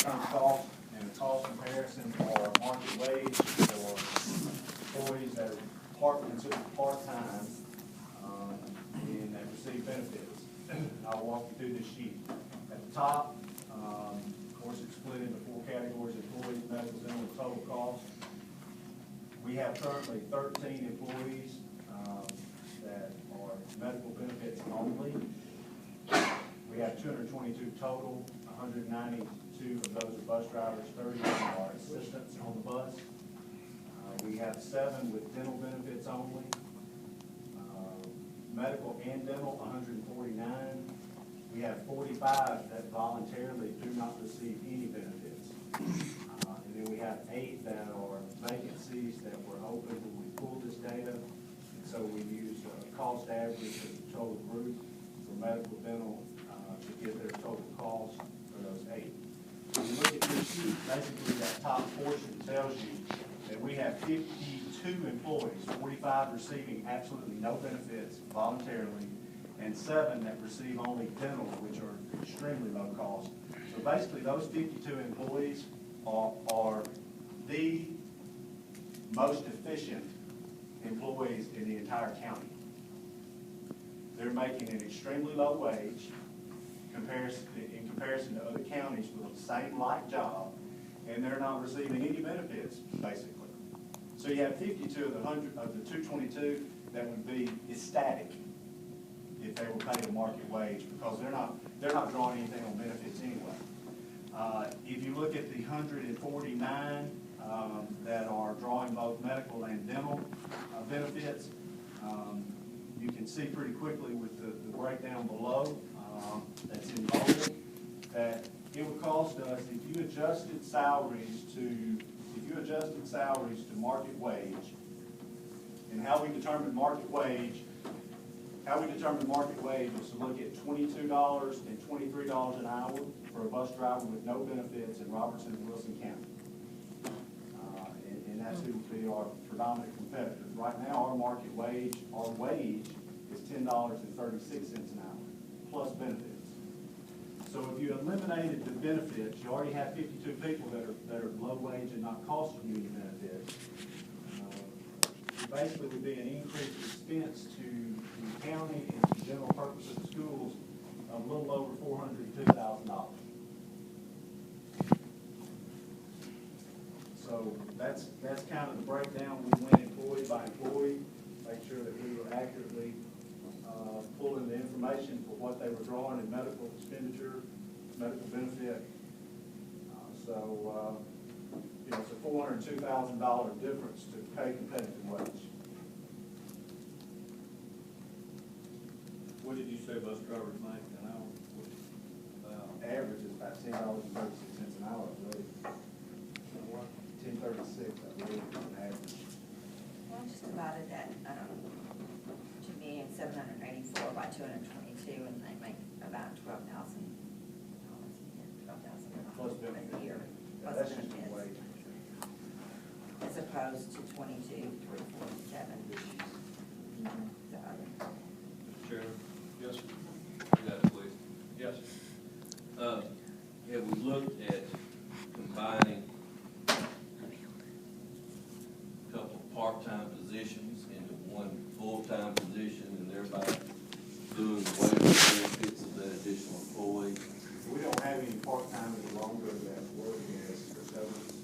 long-term cost and a cost comparison for market wage for employees that are considered part-time, and that receive benefits. I'll walk you through this sheet. At the top, of course, it's split into four categories: employees, medical, dental, and total cost. We have currently 13 employees that are medical benefits only. We have 222 total. 192 of those are bus drivers, 30 are assistants on the bus. We have 7 with dental benefits only. Medical and dental, 149. We have 45 that voluntarily do not receive any benefits. And then we have 8 that are vacancies that were open when we pulled this data. And so we use a cost average of the total group for medical, dental, to get their total cost for those 8. When you look at this sheet, basically that top portion tells you that we have 52 employees, 45 receiving absolutely no benefits voluntarily, and 7 that receive only dental, which are extremely low cost. So basically those 52 employees are the most efficient employees in the entire county. They're making an extremely low wage in comparison to other counties with the same like job, and they're not receiving any benefits, basically. So you have 52 of the 222 that would be ecstatic if they were paid a market wage, because they're not drawing anything on benefits anyway. If you look at the 149 that are drawing both medical and dental benefits, you can see pretty quickly with the breakdown below that's in bold that it would cost us, if you adjusted salaries to market wage. And how we determine market wage is to look at $22 and $23 an hour for a bus driver with no benefits in Robertson and Wilson County. And that's who would be our predominant competitors. Right now, our wage is $10.36 an hour, plus benefits. So if you eliminated the benefits, you already have 52 people that are low wage and not costing you any benefits. It basically would be an increased expense to the county and to general purpose of the schools of a little over $402,000. So that's kind of the breakdown. We went employee by employee, make sure that we were accurately pulling the information for what they were drawing in medical expenditure, medical benefit. It's a $402,000 difference to pay competitive wage. What did you say bus drivers make an hour? Average is about $10.36 an hour, I believe. $10.36, I believe, on average. Well, I just divided that, $2,784,000 by 222, and they make about $12,000 a year, Plus $12,000 benefits. a year, Yeah, plus that's just the benefits, wage. as opposed to 22,347. The other. Mr. Chairman? Yes, sir. You got it, please. Yes, sir. Have we looked at combining a couple of part-time positions into one full-time position and thereby doing away with the benefits of that additional employee? We don't have any part-time any longer that work as custodians,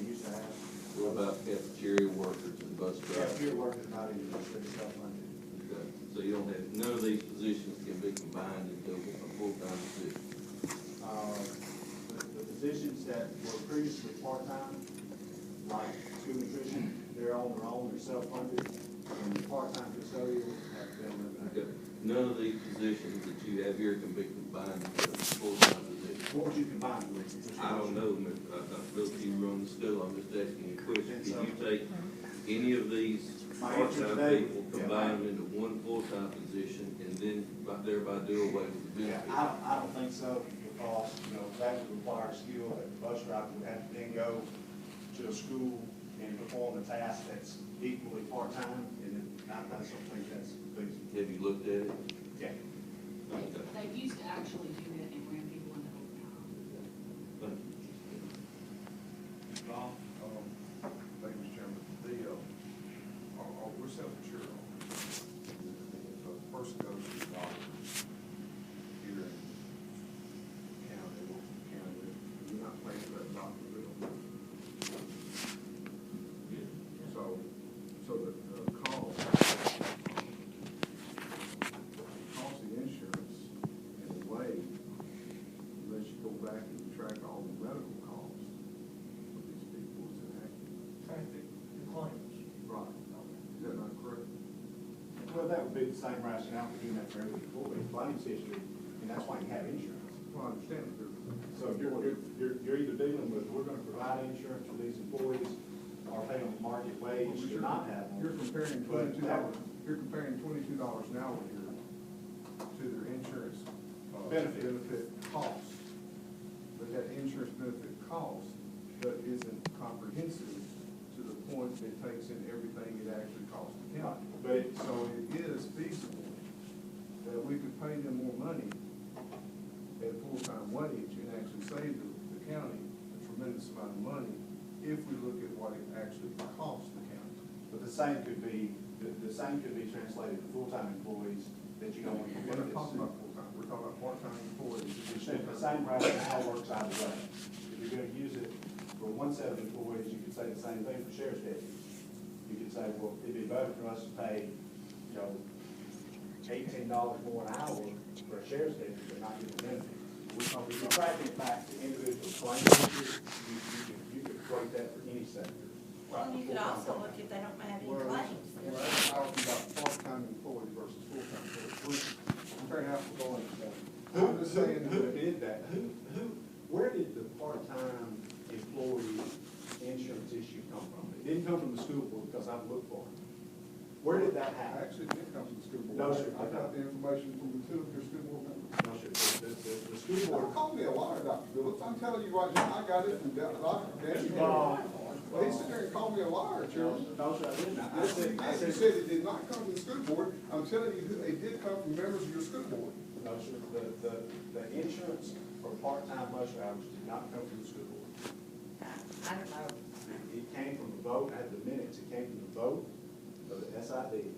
we used to have. What about cafeteria workers and bus drivers? Cafeteria workers not even considered self-funded. Okay. So you don't have, none of these positions can be combined into a full-time position? The positions that were previously part-time, like school nutrition, they're on their own, they're self-funded, and the part-time custodians have been Okay. eliminated. None of these positions that you have here can be combined into a full-time position? What would you combine with? I don't know, I feel you run the school, I'm just asking you a question. Can you take any of these My answer part-time today, people, combine them into one full-time position, and then thereby do away with the Yeah, benefits? I don't think so, because, that would require a skill that the bus driver would have to then go to a school and perform a task that's equally part-time, and I don't think that's feasible. Have you looked at it? Yeah. Okay. They used to actually do that and ran people into overtime. Thank you, Mr. Chairman. We're self-insured on this. So the person goes to the doctor here in county, you're not paying for that doctor bill. So the cost of insurance in a way, unless you go back and track all the medical costs of these people, is inaccurate. Right. Is that not correct? Well, that would be the same rationale for doing that for every employee, claims history, and that's why you have insurance. Well, I understand that. So you're either dealing with, we're gonna provide insurance for these employees, or pay them market wage to not have them. You're comparing But $22 an hour here to their insurance benefit cost. But that insurance benefit cost, that isn't comprehensive to the point that it takes in everything it actually costs the county. But, So it is feasible that we could pay them more money at full-time wage and actually save the county a tremendous amount of money if we look at what it actually costs the county. but the same could be translated to full-time employees that you don't want to We're not benefits talking to. about full-time, we're talking about part-time employees. The same rationale works either way. If you're gonna use it for one set of employees, you could say the same thing for sheriff's deputies. You could say, well, it'd be better for us to pay, $18 more an hour for a sheriff's deputy, but not give them benefits. If you're tracking it back to individual claims, you could equate that for any sector. Well, you could also look if they don't have any claims. We're talking about part-time employees versus full-time employees. We're comparing apples to oranges. I'm just saying Who that did that? Where did the part-time employee insurance issue come from? It didn't come from the school board because I've looked for it. Where did that I happen? actually did come from the school board. No, sir. I got the information from the two of your school board members. No, sir. The school Don't board. call me a liar, Dr. Phillips. I'm telling you right now, I got it from Dr. Danny. Well, he said there and called me a liar, Chairman. No, sir, I didn't. I Yes, said, you said it did not come from the school board. I'm telling you, it did come from members of your school board. no, sir, the insurance for part-time bus drivers did not come from the school board. I don't know. It came from the vote, I had the minutes, it came from the vote of the SID.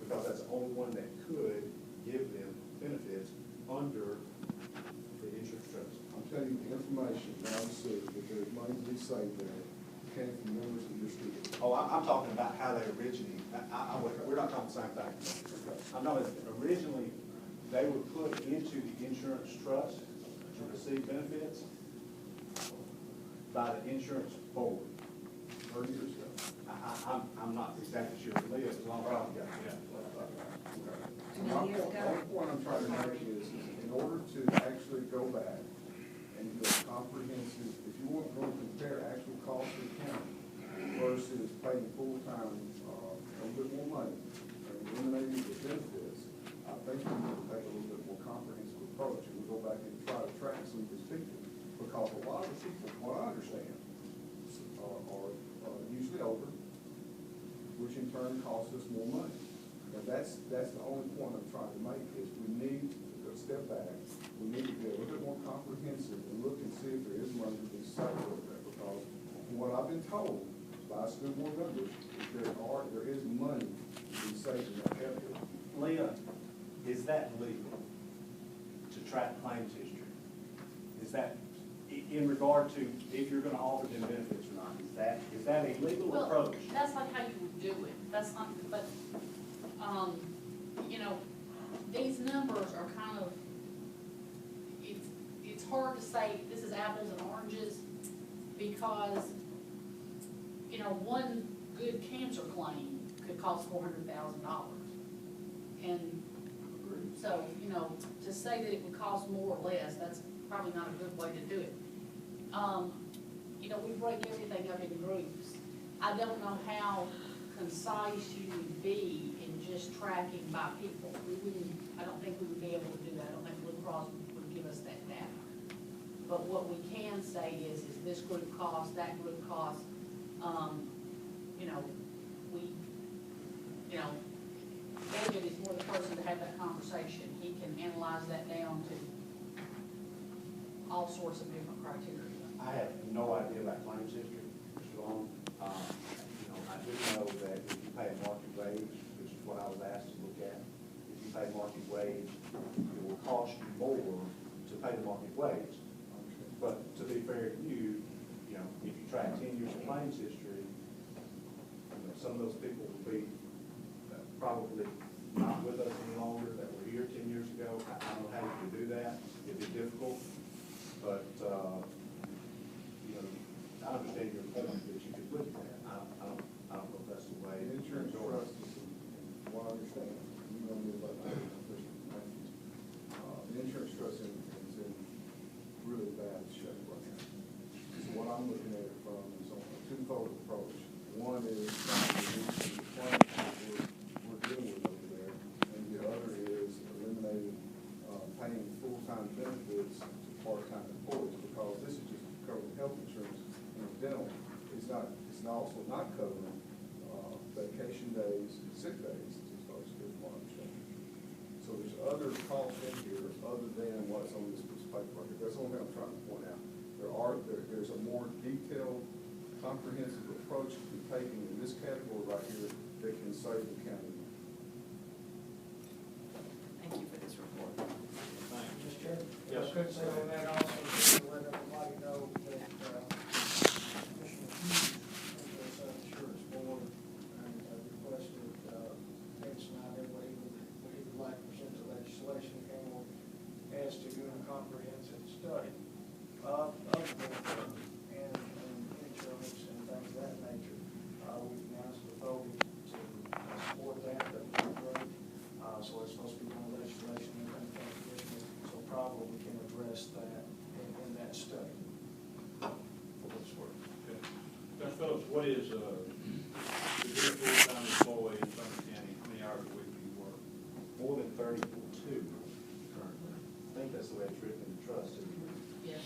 Because that's the only one that could give them benefits under the insurance trust. I'm telling you, the information that I received, that there's money to be saved there, came from members of your school board. Oh, I'm talking about how they originally, we're not talking the same thing. I know that originally, they were put into the insurance trust to receive benefits by the insurance board. 30 years ago. I'm not exactly sure, Leah, it's a long time ago. How many years ago? The only point I'm trying to make is in order to actually go back and do a comprehensive, if you want to go compare actual cost of the county versus paying full-time, a little bit more money, and eliminating the benefits, I think we need to take a little bit more comprehensive approach, and we'll go back and try to track some of these people. Because a lot of people, from what I understand, are usually older, which in turn costs us more money. And that's the only point I'm trying to make, is we need to step back, we need to be a little bit more comprehensive and look and see if there is money to be saved over there, because from what I've been told by school board members, there is money to be saved in that area. Leah, is that legal to track claims history? Is that, in regard to if you're gonna offer them benefits or not, is that a legal Well, approach? that's not how you would do it, that's not, but, these numbers are kind of, it's hard to say this is apples and oranges, because, one good cancer claim could cost $400,000. And so, to say that it would cost more or less, that's probably not a good way to do it. We break everything up into groups. I don't know how concise you would be in just tracking by people. I don't think we would be able to do that. I don't think Blue Cross would give us that data. But what we can say is this group cost, that group cost, David is more the person to have that conversation. He can analyze that down to all sorts of different criteria. I have no idea about claims history, Mr. Long. I do know that if you pay market wage, which is what I was asked to look at, if you pay market wage, it will cost you more to pay the market wage. But to be fair to you, if you track 10 years of claims history, some of those people will be probably not with us any longer that were here 10 years ago. I don't know how you can do that. It'd be difficult. But, I understand your point that you could look at that. I don't know if that's the way. The insurance trust is, from what I understand, you know me about that, the insurance trust is in really bad shape right now. So what I'm looking at it from is on a twofold approach. One is trying to reduce the claims that we're dealing with over there, and the other is eliminating paying full-time benefits to part-time employees, because this is just covering health insurance and dental. It's also not covering vacation days, sick days, as far as what I'm saying. So there's other costs in here other than what's on this piece of paper. That's the only thing I'm trying to point out. There's a more detailed, comprehensive approach to be taken in this category right here that can save the county. Thank you for this report. Mr. Chairman? Yes, I could say on that also, just to let everybody know that Commissioner Hughes, of the Self-Insurance Board, and requested, Vince and I did what he would like to present to legislation, came on as to doing a comprehensive study of dental and insurance and things of that nature. We've announced the voting to support that, that would be great. So it's supposed to be on legislation and things, so probably we can address that in that study. For this work. Okay. Dr. Phillips, what is, if you're a full-time employee in Sumner County, how many hours a week do you work? More than 32 currently. I think that's the way it's written in the trust. Isn't it? Yes.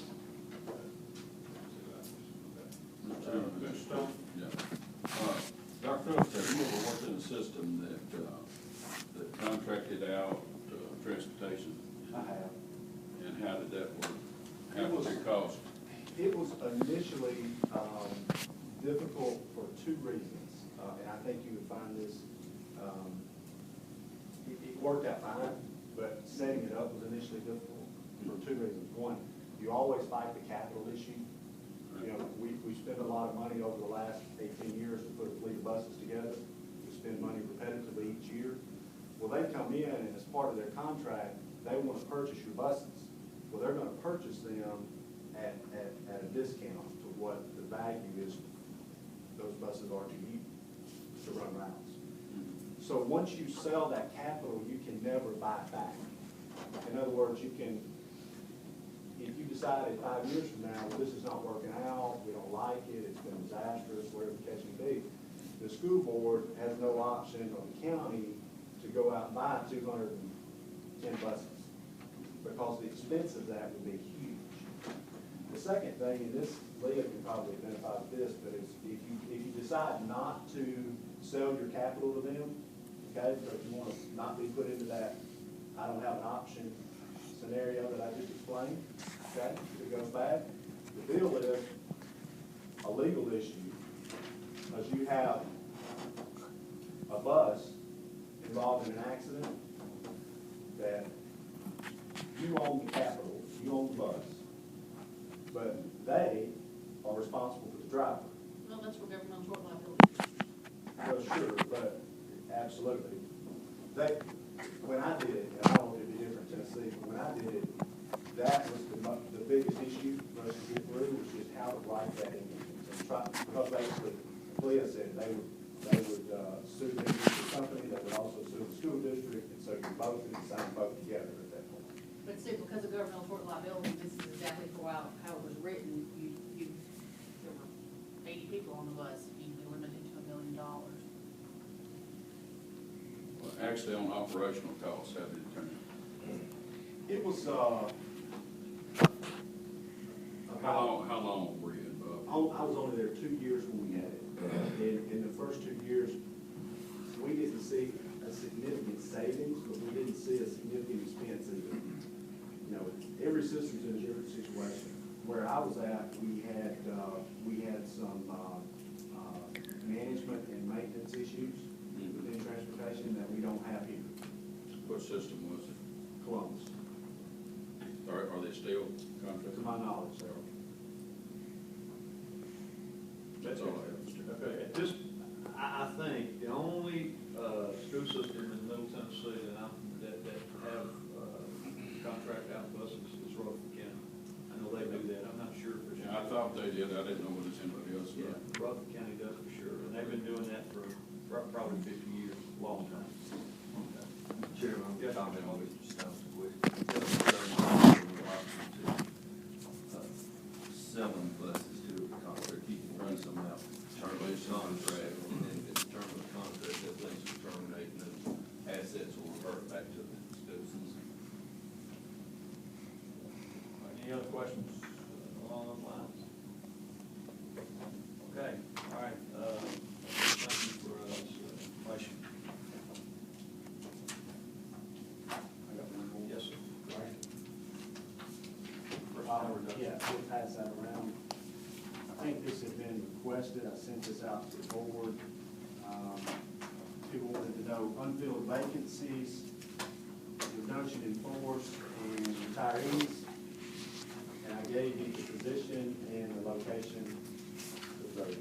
Mr. Stone? Yeah. Dr. Phillips, have you ever worked in a system that contracted out transportation? I have. And how did that work? How was it cost? It was initially difficult for two reasons, and I think you would find this, it worked out fine, but setting it up was initially difficult for two reasons. One, you always fight the capital issue. We spent a lot of money over the last 18 years to put a fleet of buses together. We spend money repetitively each year. Well, they come in, and as part of their contract, they want to purchase your buses. Well, they're going to purchase them at a discount to what the value is those buses are to you to run routes. So once you sell that capital, you can never buy it back. In other words, you can, if you decide 5 years from now, well, this is not working out, we don't like it, it's been disastrous, whatever the case may be, the school board has no option, or the county, to go out and buy 210 buses, because the expense of that would be huge. The second thing, and this, Leah can probably identify with this, but is if you decide not to sell your capital to them, okay, so if you want to not be put into that, I don't have an option scenario that I just explained, okay, if it goes bad, the deal is a legal issue, because you have a bus involved in an accident that you own the capital, you own the bus, but they are responsible for the driver. No, that's for governmental tort liability. Well, sure, but absolutely. When I did it, and I don't know if it'd be different in Tennessee, but when I did it, that was the biggest issue for us to get through, was just how to write that in. And try, because basically, Leah said they would sue the individual company, they would also sue the school district, and so you're both in the same boat together at that point. But see, because of governmental tort liability, this is exactly how it was written. There were 80 people on the bus, you'd be limited to $1 million. Well, actually, on operational costs, how did it turn out? It was, How long were you involved? I was only there 2 years when we had it. In the first 2 years, we didn't see a significant savings, but we didn't see a significant expense either. Every system's in a different situation. where I was at, we had some, management and maintenance issues within transportation that we don't have here. What system was it? Columbus, Are they still to contracted? my knowledge, so. That's all I have, Mr. Chairman. Okay, at this, I think the only, school system in Middle Tennessee that have, contract out buses is Rutherford County. I know they do that, I'm not sure for sure. Yeah, I thought they did, I didn't know whether it's anybody else. Yeah, Rutherford County does for sure, and they've been doing that for probably 50 years, long time. Chairman, I'm Yes. commenting on Mr. Stone's question. Selling buses to a contract, you can run some out, terminate contract, and then at the term of the contract, that things will terminate, and then assets will revert back to the citizens. Any other questions along those lines? Okay, all right, thank you for this information. I got one more. Yes, sir. Right. Personnel reduction. Yeah, we'll pass that around. I think this had been requested, I sent this out to the board. People wanted to know unfilled vacancies, reduction in force, and retirees. And I gave you the position and the location of those.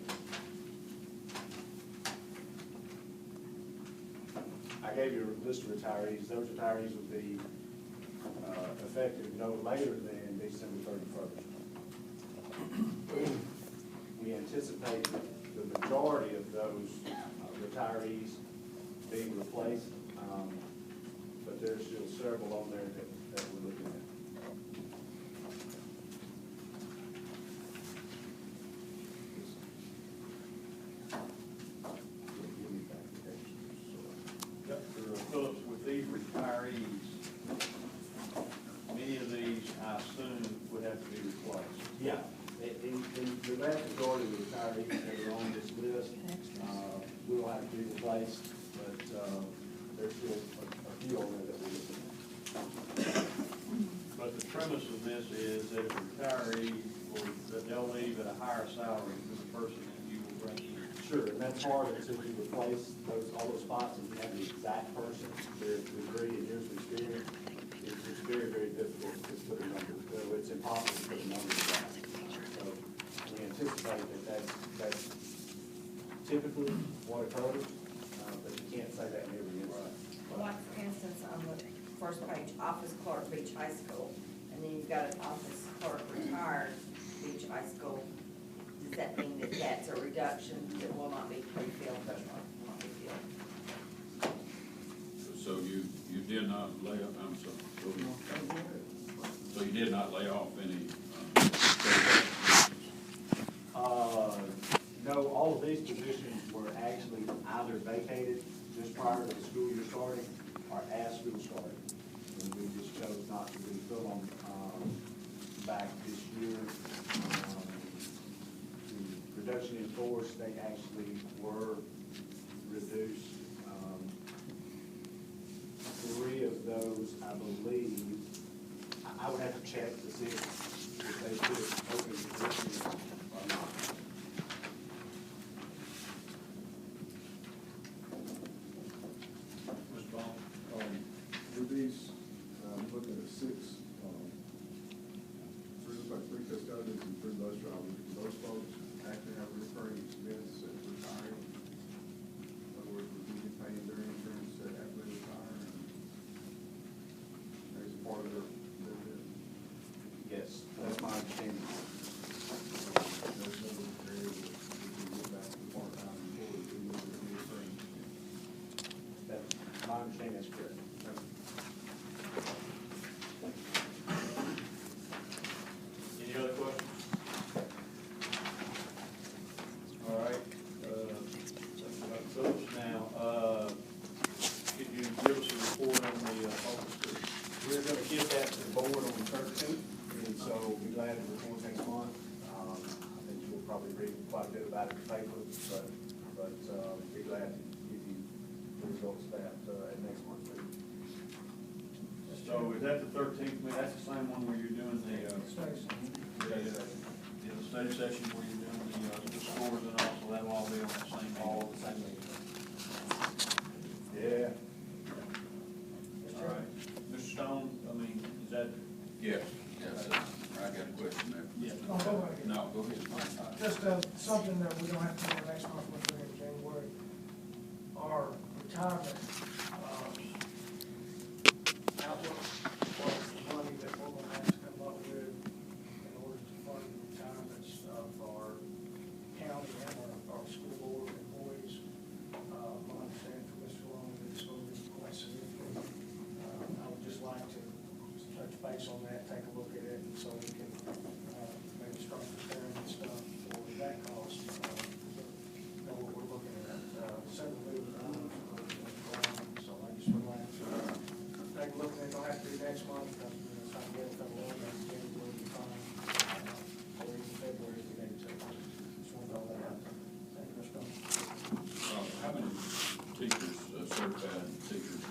I gave you a list of retirees. Those retirees would be effective no later than December 31st. We anticipate the majority of those retirees being replaced, but there's still several on there that we're looking at. Dr. Phillips, with these retirees, many of these, I assume, would have to be replaced. Yeah, in the vast majority of the retirees that are on this list, will have to be replaced, but, there's still a few on there that we're looking at. But the premise of this is that a retiree, that they'll leave at a higher salary than the person that you will bring in. Sure, and that's hard until you replace all those spots and you have the exact person, their degree and years of experience. It's very, very difficult to put a number, it's impossible to put a number to that. So we anticipate that that's typically what occurs, but you can't say that in every instance. Like, for instance, on the first page, office clerk, Beach High School, and then you've got an office clerk retired, Beach High School. Does that mean that that's a reduction that will not be pre-filled, that will not be filled? So you did not lay off, I'm sorry, so you did not lay off any, No, all of these positions were actually either vacated just prior to the school year starting or as school started. And we just chose not to refill them, back this year. The reduction in force, they actually were reduced. Three of those, I believe, I would have to check to see if they put open positions or not. Mr. Ball? With these, looking at six, three custodians and three bus drivers, those folks actually have a recurring expense at retiring. In other words, would we be paying their insurance after they retire? As part of their Yes, that's my understanding. there's no area that we can get back to part-time employees, even though they're recurring. That, my understanding is correct. Any other questions? All right, Dr. Phillips, now, could you give us a report on the focus group? We're gonna get that to the board on the 13th, and so we'll be glad to report next month. I think you'll probably read quite a bit about it in the paper, but, be glad to give you the results of that, at next month's meeting. That's So is that the 13th, that's the same one where you're doing the, Stacy. the study session where you're doing the scores and all, so that'll all be on the same day? All the same meeting. Yeah. Mr. All right. Mr. Stone, I mean, is that? Yes, yes, I got a question there. Yeah. Oh, go ahead. No, go ahead. Just something that we don't have to do next month, we'll do in January. Our retirement, outlook, what the money that we're gonna have to come up with in order to fund the retirements of our county and our school board employees. My understanding from Mr. Long that it's going to be quite significant. I would just like to touch base on that, take a look at it, so we can, maybe start preparing and stuff for that cost. Know what we're looking at, several million dollars. So I just would like to take a look at it, don't have to be next month, because it's not yet a couple of months, January will be fine. Or even February if we need to. Just want to throw that out there. Thank you, Mr. Stone. How many teachers, certified teachers,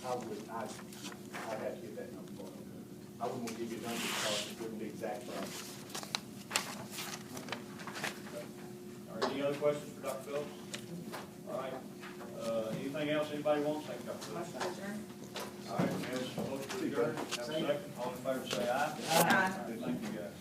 on staff? I'd have to get that number for you. I wouldn't want to give you a number because it wouldn't be exact numbers. All right, any other questions for Dr. Phillips? All right, anything else anybody wants? Thank you, Dr. Phillips. Motion adjourned. All right, we have a motion to adjourn. Have a second. All in favor, say aye. Aye. Thank you, guys.